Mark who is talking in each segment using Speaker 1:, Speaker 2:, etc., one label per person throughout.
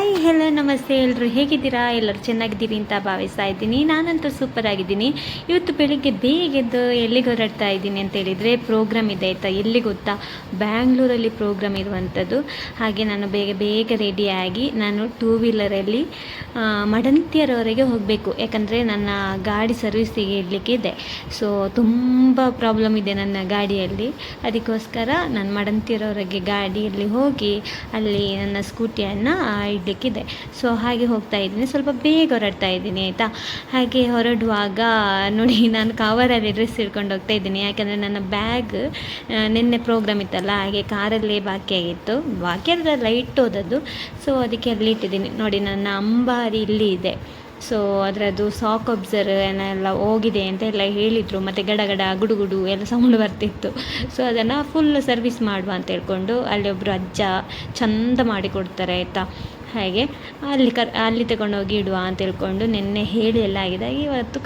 Speaker 1: Hi hello ನಮಸ್ತೆ, ಎಲ್ಲರೂ ಹೇಗಿದ್ದೀರಾ? ಎಲ್ಲರೂ ಚೆನ್ನಾಗಿದ್ದೀರಿ ಅಂತ ಭಾವಿಸ್ತಾ ಇದ್ದೀನಿ. ನಾನಂತೂ ಸೂಪರ್ ಆಗಿದ್ದೀನಿ. ಇವತ್ತು ಬೆಳಿಗ್ಗೆ ಬೇಗ ಎದ್ದು ಎಲ್ಲಿಗೆ ಹೊರಡ್ತಾ ಇದ್ದೀನಿ ಅಂತ ಹೇಳಿದರೆ ಪ್ರೋಗ್ರಾಮ್ ಇದೆ ಆಯಿತಾ. ಎಲ್ಲಿ ಗೊತ್ತಾ? ಬ್ಯಾಂಗ್ಳೂರಲ್ಲಿ ಪ್ರೋಗ್ರಾಮ್ ಇರುವಂಥದ್ದು. ಹಾಗೆ ನಾನು ಬೇಗ ಬೇಗ ರೆಡಿಯಾಗಿ ನಾನು ಟೂ ವೀಲರಲ್ಲಿ ಮಡಂತಿಯರವರೆಗೆ ಹೋಗಬೇಕು. ಯಾಕಂದರೆ ನನ್ನ ಗಾಡಿ ಸರ್ವಿಸಿಗೆ ಇಡಲಿಕ್ಕೆ ಇದೆ. ಸೊ ತುಂಬ ಪ್ರಾಬ್ಲಮ್ ಇದೆ ನನ್ನ ಗಾಡಿಯಲ್ಲಿ. ಅದಕ್ಕೋಸ್ಕರ ನಾನು ಮಡಂತಿಯರವರೆಗೆ ಗಾಡಿಯಲ್ಲಿ ಹೋಗಿ ಅಲ್ಲಿ ನನ್ನ ಸ್ಕೂಟಿಯನ್ನು ಇಡಲಿಕ್ಕಿದೆ. ಸೊ ಹಾಗೆ ಹೋಗ್ತಾ ಇದ್ದೀನಿ, ಸ್ವಲ್ಪ ಬೇಗ ಹೊರಡ್ತಾ ಇದ್ದೀನಿ ಆಯಿತಾ. ಹಾಗೆ ಹೊರಡುವಾಗ ನೋಡಿ, ನಾನು ಕವರಲ್ಲಿ ಡ್ರೆಸ್ ಹಿಡ್ಕೊಂಡು ಹೋಗ್ತಾ ಇದ್ದೀನಿ. ಯಾಕಂದರೆ ನನ್ನ ಬ್ಯಾಗ್ ನಿನ್ನೆ ಪ್ರೋಗ್ರಾಮ್ ಇತ್ತಲ್ಲ, ಹಾಗೆ ಕಾರಲ್ಲೇ ಬಾಕಿ ಅದೆಲ್ಲ ಇಟ್ಟೋದದ್ದು. ಸೊ ಅದಕ್ಕೆ ಅಲ್ಲಿ ಇಟ್ಟಿದ್ದೀನಿ ನೋಡಿ. ನನ್ನ ಅಂಬಾರಿ ಇಲ್ಲಿ ಇದೆ. ಸೊ ಅದರದ್ದು ಸಾಕ್ ಅಬ್ಸರ್ ಏನೆಲ್ಲ ಹೋಗಿದೆ ಅಂತ ಎಲ್ಲ ಹೇಳಿದರು. ಮತ್ತು ಗಡಗಡ ಗುಡುಗುಡು ಎಲ್ಲ ಸೌಂಡ್ ಬರ್ತಿತ್ತು. ಸೊ ಅದನ್ನು ಫುಲ್ ಸರ್ವಿಸ್ ಮಾಡುವ ಅಂತ ಹೇಳ್ಕೊಂಡು ಅಲ್ಲಿ ಒಬ್ಬರು ಅಜ್ಜ ಚಂದ ಮಾಡಿ ಕೊಡ್ತಾರೆ ಆಯಿತಾ. ಹಾಗೆ ಅಲ್ಲಿ ತಗೊಂಡೋಗಿ ಇಡುವ ಅಂತ ಹೇಳ್ಕೊಂಡು ನಿನ್ನೆ ಹೇಳಿ ಎಲ್ಲ ಆಗಿದೆ. ಇವತ್ತು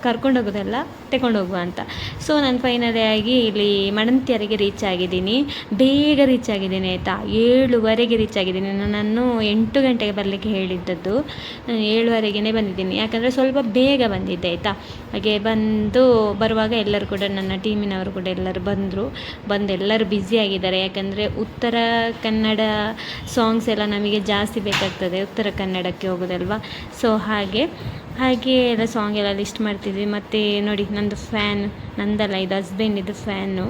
Speaker 1: ಕರ್ಕೊಂಡೋಗೋದಲ್ಲ ತಗೊಂಡೋಗುವ ಅಂತ. ಸೊ ನಾನು ಫೈನಲಿ ಆಗಿ ಇಲ್ಲಿ ಮಡಂತಿಯರಿಗೆ ರೀಚ್ ಆಗಿದ್ದೀನಿ. ಬೇಗ ರೀಚ್ ಆಗಿದ್ದೀನಿ ಆಯಿತಾ. 7:15 ರೀಚ್ ಆಗಿದ್ದೀನಿ. ನಾನು 8 ಗಂಟೆಗೆ ಬರಲಿಕ್ಕೆ ಹೇಳಿದ್ದದ್ದು, 7:15ಗೆ ಬಂದಿದ್ದೀನಿ. ಯಾಕಂದರೆ ಸ್ವಲ್ಪ ಬೇಗ ಬಂದಿದ್ದೆ ಆಯಿತಾ. ಹಾಗೆ ಬರುವಾಗ ಎಲ್ಲರೂ ಕೂಡ ನನ್ನ ಟೀಮಿನವರು ಕೂಡ ಎಲ್ಲರೂ ಬಂದು ಎಲ್ಲರೂ ಬ್ಯುಸಿಯಾಗಿದ್ದಾರೆ. ಯಾಕಂದರೆ ಉತ್ತರ ಕನ್ನಡ ಸಾಂಗ್ಸ್ ಎಲ್ಲ ನಮಗೆ ಜಾಸ್ತಿ ಬೇಕಾಗ್ತದೆ, ಉತ್ತರ ಕನ್ನಡಕ್ಕೆ ಹೋಗೋದಲ್ವ. ಸೊ ಹಾಗೆ ಎಲ್ಲ ಸಾಂಗ್ ಎಲ್ಲ ಲಿಸ್ಟ್ ಮಾಡ್ತಿದ್ವಿ. ಮತ್ತು ನೋಡಿ, ನಂದು ಫ್ಯಾನ್, ನಂದಲ್ಲ ಇದು ಹಸ್ಬೆಂಡಿದ್ದು ಫ್ಯಾನು.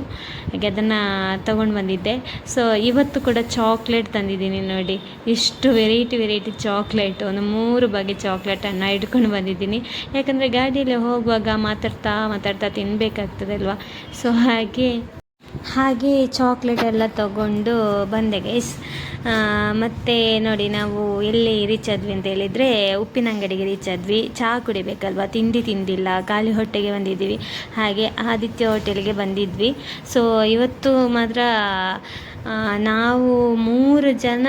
Speaker 1: ಹಾಗೆ ಅದನ್ನು ತೊಗೊಂಡು ಬಂದಿದ್ದೆ. ಸೊ ಇವತ್ತು ಕೂಡ ಚಾಕ್ಲೇಟ್ ತಂದಿದ್ದೀನಿ ನೋಡಿ. ಇಷ್ಟು ವೆರೈಟಿ ಚಾಕ್ಲೇಟು, ಒಂದು 3 ಬಗೆ ಚಾಕ್ಲೇಟನ್ನು ಇಟ್ಕೊಂಡು ಬಂದಿದ್ದೀನಿ. ಯಾಕಂದರೆ ಗಾಡಿಯಲ್ಲಿ ಹೋಗುವಾಗ ಮಾತಾಡ್ತಾ ತಿನ್ನಬೇಕಾಗ್ತದೆ ಅಲ್ವಾ. ಸೊ ಹಾಗೆ ಚಾಕ್ಲೇಟ್ ಎಲ್ಲ ತಗೊಂಡು ಬಂದೆ ಗೈಸ್. ಮತ್ತು ನೋಡಿ, ನಾವು ಎಲ್ಲಿ ರೀಚ್ ಆದ್ವಿ ಅಂತ ಹೇಳಿದರೆ ಉಪ್ಪಿನ ಅಂಗಡಿಗೆ ರೀಚ್ ಆದ್ವಿ. ಚಹಾ ಕುಡಿಬೇಕಲ್ವ, ತಿಂದಿಲ್ಲ, ಖಾಲಿ ಹೊಟ್ಟೆಗೆ ಬಂದಿದ್ದೀವಿ. ಹಾಗೆ ಆದಿತ್ಯ ಹೋಟೆಲ್ಗೆ ಬಂದಿದ್ವಿ. ಸೊ ಇವತ್ತು ಮಾತ್ರ ನಾವು 3 ಜನ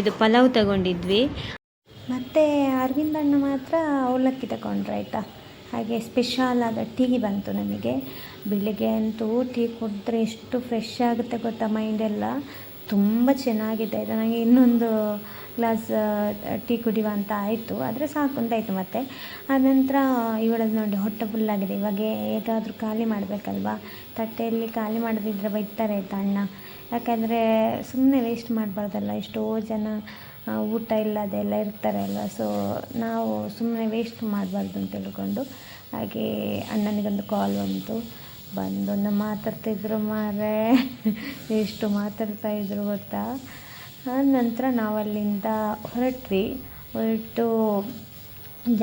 Speaker 1: ಇದು ಪಲಾವ್ ತಗೊಂಡಿದ್ವಿ. ಮತ್ತು ಅರವಿಂದ್ ಅಣ್ಣ ಮಾತ್ರ ಅವಲಕ್ಕಿ ತಗೊಂಡ್ರೆ ಆಯಿತಾ. ಹಾಗೆ ಸ್ಪೆಷಲ್ ಆದ ಟೀ ಬಂತು ನಮಗೆ. ಬೆಳಿಗ್ಗೆ ಅಂತೂ ಟೀ ಕುಡಿದ್ರೆ ಎಷ್ಟು ಫ್ರೆಶ್ ಆಗುತ್ತೆ ಗೊತ್ತಾ, ಮೈಂಡೆಲ್ಲ ತುಂಬ ಚೆನ್ನಾಗಿದೆ. ನನಗೆ ಇನ್ನೊಂದು ಗ್ಲಾಸ್ ಟೀ ಕುಡಿಯುವ ಅಂತ ಆಯಿತು, ಆದರೆ ಸಾಕು ಅಂತಾಯಿತು. ಮತ್ತು ಆನಂತರ ಇವಳದ್ದು ನೋಡಿ, ಹೊಟ್ಟೆ ಫುಲ್ಲಾಗಿದೆ. ಇವಾಗ ಹೇಗಾದರೂ ಖಾಲಿ ಮಾಡಬೇಕಲ್ವ. ತಟ್ಟೆಯಲ್ಲಿ ಖಾಲಿ ಮಾಡದಿದ್ದರೆ ಬೈತಾರೆ ಆಯಿತಾ ಅಣ್ಣ. ಯಾಕಂದರೆ ಸುಮ್ಮನೆ ವೇಸ್ಟ್ ಮಾಡಬಾರ್ದಲ್ಲ, ಎಷ್ಟೋ ಜನ ಊಟ ಇಲ್ಲದೆಲ್ಲ ಇರ್ತಾರೆ ಅಲ್ವ. ಸೊ ನಾವು ಸುಮ್ಮನೆ ವೇಸ್ಟ್ ಮಾಡಬಾರ್ದು ಅಂತ ಹೇಳ್ಕೊಂಡು, ಹಾಗೆ ಅಣ್ಣನಿಗೊಂದು ಕಾಲ್ ಬಂದು ಮಾತಾಡ್ತಿದ್ರು ಮಾರೇ, ಎಷ್ಟು ಮಾತಾಡ್ತಾಯಿದ್ರು ಗೊತ್ತಾ. ನಂತರ ನಾವು ಅಲ್ಲಿಂದ ಹೊರಟು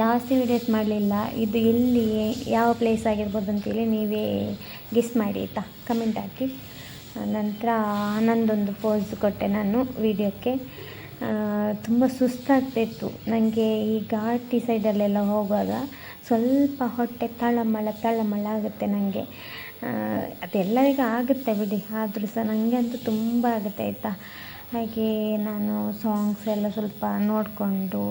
Speaker 1: ಜಾಸ್ತಿ ವೀಡಿಯೋಸ್ ಮಾಡಲಿಲ್ಲ. ಇದು ಎಲ್ಲಿ ಯಾವ ಪ್ಲೇಸ್ ಆಗಿರ್ಬೋದು ಅಂತೇಳಿ ನೀವೇ ಗೆಸ್ ಮಾಡಿ ಆಯಿತಾ, ಕಮೆಂಟ್ ಹಾಕಿ. ನಂತರ ನಂದೊಂದು ಪೋಸ್ ಕೊಟ್ಟೆ ನಾನು ವೀಡಿಯೋಕ್ಕೆ. ತುಂಬ ಸುಸ್ತಾಗ್ತಿತ್ತು ನನಗೆ. ಈ ಘಾಟಿ ಸೈಡಲ್ಲೆಲ್ಲ ಹೋಗುವಾಗ ಸ್ವಲ್ಪ ಹೊಟ್ಟೆ ತಳಮಳ ಆಗುತ್ತೆ ನನಗೆ. ಅದೆಲ್ಲರಿಗೂ ಆಗುತ್ತೆ ಬಿಡಿ, ಆದರೂ ಸಹ ನನಗೆ ಅಂತೂ ತುಂಬ ಆಗುತ್ತೆ ಆಯಿತಾ. ಹಾಗೆ ನಾನು ಸಾಂಗ್ಸ್ ಎಲ್ಲ ಸ್ವಲ್ಪ ನೋಡಿಕೊಂಡು,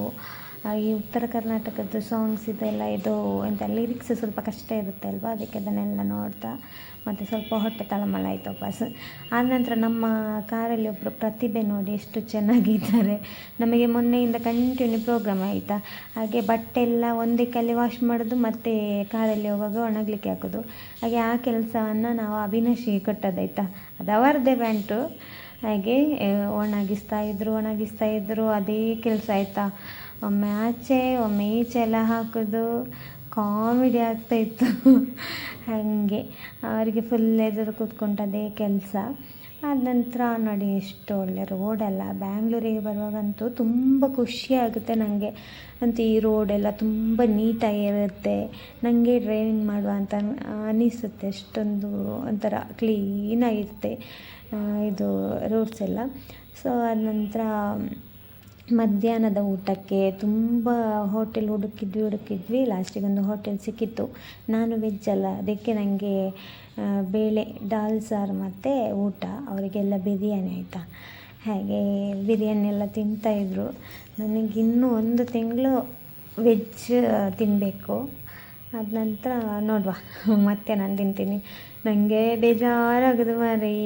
Speaker 1: ಈ ಉತ್ತರ ಕರ್ನಾಟಕದ್ದು ಸಾಂಗ್ಸ್ ಇದೆಲ್ಲ, ಇದು ಎಂತ ಲಿರಿಕ್ಸ್ ಸ್ವಲ್ಪ ಕಷ್ಟ ಇರುತ್ತೆ ಅಲ್ವಾ. ಅದಕ್ಕೆ ಅದನ್ನೆಲ್ಲ ನೋಡ್ತಾ ಮತ್ತು ಸ್ವಲ್ಪ ಹೊಟ್ಟೆ ತಳಮಳ ಆಯಿತು ವಾಪಸ್. ಆನಂತರ ನಮ್ಮ ಕಾರಲ್ಲಿ ಒಬ್ಬರು ಪ್ರತಿಭೆ ನೋಡಿ ಎಷ್ಟು ಚೆನ್ನಾಗಿದ್ದಾರೆ. ನಮಗೆ ಮೊನ್ನೆಯಿಂದ ಕಂಟಿನ್ಯೂ ಪ್ರೋಗ್ರಾಮ್ ಆಯಿತಾ. ಹಾಗೆ ಬಟ್ಟೆ ಎಲ್ಲ ಒಂದೇ ಕಲ್ಲಿ ವಾಶ್ ಮಾಡೋದು ಮತ್ತು ಕಾರಲ್ಲಿ ಹೋಗುವಾಗ ಒಣಗಲಿಕ್ಕೆ ಹಾಕೋದು. ಹಾಗೆ ಆ ಕೆಲಸವನ್ನು ನಾವು ಅವಿನಾಶಿಗೆ ಕೊಟ್ಟದಾಯ್ತಾ. ಅದು ಅವರದ್ದೇ ಪ್ಯಾಂಟು. ಹಾಗೆ ಒಣಗಿಸ್ತಾ ಇದ್ರು ಅದೇ ಕೆಲಸ ಆಯಿತಾ. ಒಮ್ಮೆ ಆಚೆ ಒಮ್ಮೆ ಈಚೆ ಎಲ್ಲ ಹಾಕೋದು, ಕಾಮಿಡಿ ಆಗ್ತಾಯಿತ್ತು. ಹಾಗೆ ಅವರಿಗೆ ಫುಲ್ ಎದುರು ಕೂತ್ಕೊಂಡು ಅದೇ ಕೆಲಸ. ಆದ ನಂತರ ನೋಡಿ, ಎಷ್ಟು ಒಳ್ಳೆ ರೋಡೆಲ್ಲ. ಬ್ಯಾಂಗ್ಳೂರಿಗೆ ಬರುವಾಗಂತೂ ತುಂಬ ಖುಷಿ ಆಗುತ್ತೆ ನನಗೆ ಅಂತೂ. ಈ ರೋಡೆಲ್ಲ ತುಂಬ ನೀಟಾಗಿರುತ್ತೆ. ನನಗೆ ಡ್ರೈವಿಂಗ್ ಮಾಡುವ ಅಂತ ಅನಿಸುತ್ತೆ. ಅಷ್ಟೊಂದು ಒಂಥರ ಕ್ಲೀನಾಗಿರುತ್ತೆ ಇದು ರೋಡ್ಸ್ ಎಲ್ಲ. ಸೊ ಆದ ನಂತರ ಮಧ್ಯಾಹ್ನದ ಊಟಕ್ಕೆ ತುಂಬ ಹೋಟೆಲ್ ಹುಡುಕಿದ್ವಿ. ಲಾಸ್ಟಿಗೆ ಒಂದು ಹೋಟೆಲ್ ಸಿಕ್ಕಿತ್ತು. ನಾನು ವೆಜ್ ಅಲ್ಲ, ಅದಕ್ಕೆ ನನಗೆ ಬೇಳೆ ದಾಲ್ ಸಾರು ಮತ್ತು ಊಟ, ಅವರಿಗೆಲ್ಲ ಬಿರಿಯಾನಿ ಆಯಿತಾ. ಹಾಗೆ ಬಿರಿಯಾನಿ ಎಲ್ಲ ತಿಂತಾಯಿದ್ರು. ನನಗಿನ್ನೂ 1 ತಿಂಗಳು ವೆಜ್ ತಿನ್ನಬೇಕು. ಅದ ನಂತರ ನೋಡುವ ಮತ್ತೆ ನಾನು ತಿಂತೀನಿ. ನನಗೆ ಬೇಜಾರಾಗೋದು ಮಾರೀ.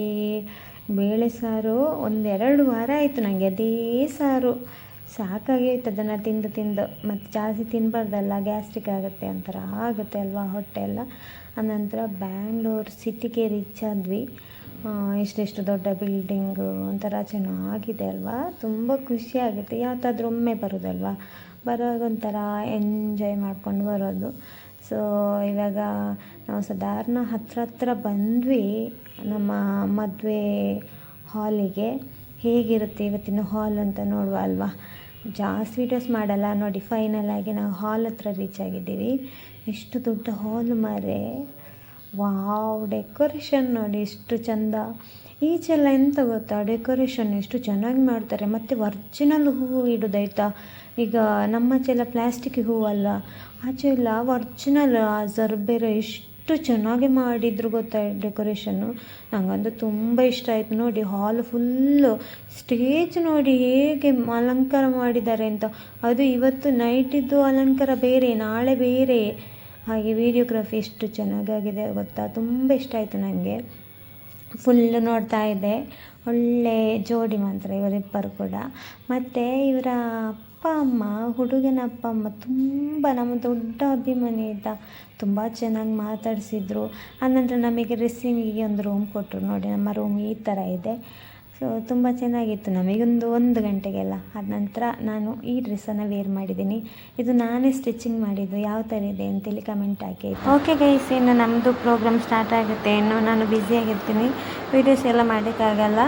Speaker 1: ಬೇಳೆ ಸಾರು 1-2 ವಾರ ಆಯಿತು ನನಗೆ ಅದೇ ಸಾರು, ಸಾಕಾಗಿ ಹೋಯ್ತು ಅದನ್ನು ತಿಂದು ತಿಂದು. ಮತ್ತು ಜಾಸ್ತಿ ತಿನ್ನಬಾರ್ದಲ್ಲ, ಗ್ಯಾಸ್ಟ್ರಿಕ್ ಆಗುತ್ತೆ, ಒಂಥರ ಆಗುತ್ತೆ ಅಲ್ವಾ ಹೊಟ್ಟೆ ಎಲ್ಲ. ಆನಂತರ ಬ್ಯಾಂಗ್ಳೂರು ಸಿಟಿಗೆ ರೀಚ್ ಆದ್ವಿ. ಇಷ್ಟೆಷ್ಟು ದೊಡ್ಡ ಬಿಲ್ಡಿಂಗು, ಒಂಥರ ಚೆನ್ನಾಗಿದೆ ಅಲ್ವಾ, ತುಂಬ ಖುಷಿ ಆಗುತ್ತೆ. ಯಾವತ್ತಾದ್ರೂ ಒಮ್ಮೆ ಬರೋದಲ್ವಾ, ಬರುವಾಗ ಒಂಥರ ಎಂಜಾಯ್ ಮಾಡ್ಕೊಂಡು ಬರೋದು. ಸೊ ಇವಾಗ ನಾವು ಸಾಧಾರಣ ಹತ್ರ ಬಂದ್ವಿ ನಮ್ಮ ಮದುವೆ ಹಾಲಿಗೆ. ಹೇಗಿರುತ್ತೆ ಇವತ್ತಿನ ಹಾಲ್ ಅಂತ ನೋಡುವ ಅಲ್ವಾ. ಜಾಸ್ತಿ ವೀಡಿಯೋಸ್ ಮಾಡಲ್ಲ ನೋಡಿ. ಫೈನಲ್ ಆಗಿ ನಾವು ಹಾಲ್ ಹತ್ರ ರೀಚ್ ಆಗಿದ್ದೀವಿ. ಎಷ್ಟು ದೊಡ್ಡ ಹಾಲ್ ಮಾರೆ, ವಾವ್! ಡೆಕೋರೇಷನ್ ನೋಡಿ ಎಷ್ಟು ಚಂದ. ಈಚೆಲ್ಲ ಎಂತ ಗೊತ್ತಾ, ಡೆಕೋರೇಷನ್ ಎಷ್ಟು ಚೆನ್ನಾಗಿ ಮಾಡ್ತಾರೆ. ಮತ್ತು ಒರ್ಜಿನಲ್ ಹೂವು ಇಡೋದಾಯ್ತಾ. ಈಗ ನಮ್ಮಚೆಲ್ಲ ಪ್ಲ್ಯಾಸ್ಟಿಕ್ ಹೂವಲ್ಲ, ಆಚೆ ಎಲ್ಲ ಒರ್ಜಿನಲ್ ಜರ್ಬೇರ ಎಷ್ಟು ಚೆನ್ನಾಗಿ ಮಾಡಿದ್ರು ಗೊತ್ತಾ ಡೆಕೋರೇಷನ್ನು. ನನಗಂತೂ ತುಂಬ ಇಷ್ಟ ಆಯಿತು ನೋಡಿ. ಹಾಲ್ ಫುಲ್ಲು ಸ್ಟೇಜ್ ನೋಡಿ ಹೇಗೆ ಅಲಂಕಾರ ಮಾಡಿದ್ದಾರೆ ಅಂತ. ಅದು ಇವತ್ತು ನೈಟಿದ್ದು ಅಲಂಕಾರ ಬೇರೆ, ನಾಳೆ ಬೇರೆ. ಹಾಗೆ ವಿಡಿಯೋಗ್ರಫಿ ಎಷ್ಟು ಚೆನ್ನಾಗಾಗಿದೆ ಗೊತ್ತಾ, ತುಂಬ ಇಷ್ಟ ಆಯಿತು ನನಗೆ. ಫುಲ್ಲು ನೋಡ್ತಾ ಇದ್ದೆ, ಒಳ್ಳೆ ಜೋಡಿ ಮಾತ್ರ ಇವರಿಬ್ಬರು ಕೂಡ. ಮತ್ತು ಇವರ ಅಪ್ಪ ಅಮ್ಮ, ಹುಡುಗನ ಅಪ್ಪ ಅಮ್ಮ ತುಂಬ ನಮ್ಮ ದೊಡ್ಡ ಅಭಿಮಾನಿ ಆಯಿತಾ. ತುಂಬ ಚೆನ್ನಾಗಿ ಮಾತಾಡಿಸಿದ್ರು. ಆನಂತರ ನಮಗೆ ಡ್ರೆಸ್ಸಿಂಗಿಗೆ ಒಂದು ರೂಮ್ ಕೊಟ್ಟರು ನೋಡಿ. ನಮ್ಮ ರೂಮ್ ಈ ಥರ ಇದೆ. ಸೊ ತುಂಬ ಚೆನ್ನಾಗಿತ್ತು. ನಮಗೊಂದು 1 ಗಂಟೆಗೆಲ್ಲ. ಆದ ನಂತರ ನಾನು ಈ ಡ್ರೆಸ್ಸನ್ನು ವೇರ್ ಮಾಡಿದ್ದೀನಿ. ಇದು ನಾನೇ ಸ್ಟಿಚಿಂಗ್ ಮಾಡಿದ್ದು. ಯಾವ ಥರ ಇದೆ ಅಂತೇಳಿ ಕಮೆಂಟ್ ಹಾಕಿ. ಓಕೆ ಗೈಸ್, ಇನ್ನು ನಮ್ಮದು ಪ್ರೋಗ್ರಾಮ್ ಸ್ಟಾರ್ಟ್ ಆಗುತ್ತೆ. ಇನ್ನು ನಾನು ಬ್ಯುಸಿಯಾಗಿರ್ತೀನಿ, ವೀಡಿಯೋಸ್ ಎಲ್ಲ ಮಾಡೋಕ್ಕಾಗಲ್ಲ.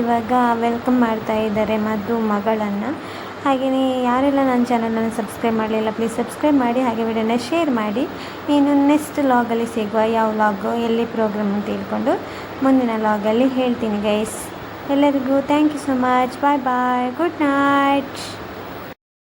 Speaker 1: ಇವಾಗ ವೆಲ್ಕಮ್ ಮಾಡ್ತಾ ಇದ್ದಾರೆ ಮಗಳನ್ನು. ಹಾಗೆಯೇ ಯಾರೆಲ್ಲ ನನ್ನ ಚಾನಲನ್ನು ಸಬ್ಸ್ಕ್ರೈಬ್ ಮಾಡಲಿಲ್ಲ, ಪ್ಲೀಸ್ ಸಬ್ಸ್ಕ್ರೈಬ್ ಮಾಡಿ, ಹಾಗೆ ವಿಡಿಯೋನ ಶೇರ್ ಮಾಡಿ. ಇನ್ನು ನೆಕ್ಸ್ಟ್ ಲಾಗಲ್ಲಿ ಸಿಗುವ, ಯಾವ ಲಾಗು ಎಲ್ಲಿ ಪ್ರೋಗ್ರಾಮ್ ಅಂತ ತಿಳ್ಕೊಂಡು ಮುಂದಿನ ಲಾಗಲ್ಲಿ ಹೇಳ್ತೀನಿ ಗೈಸ್. ಎಲ್ಲರಿಗೂ thank you so much. Bye bye, good night.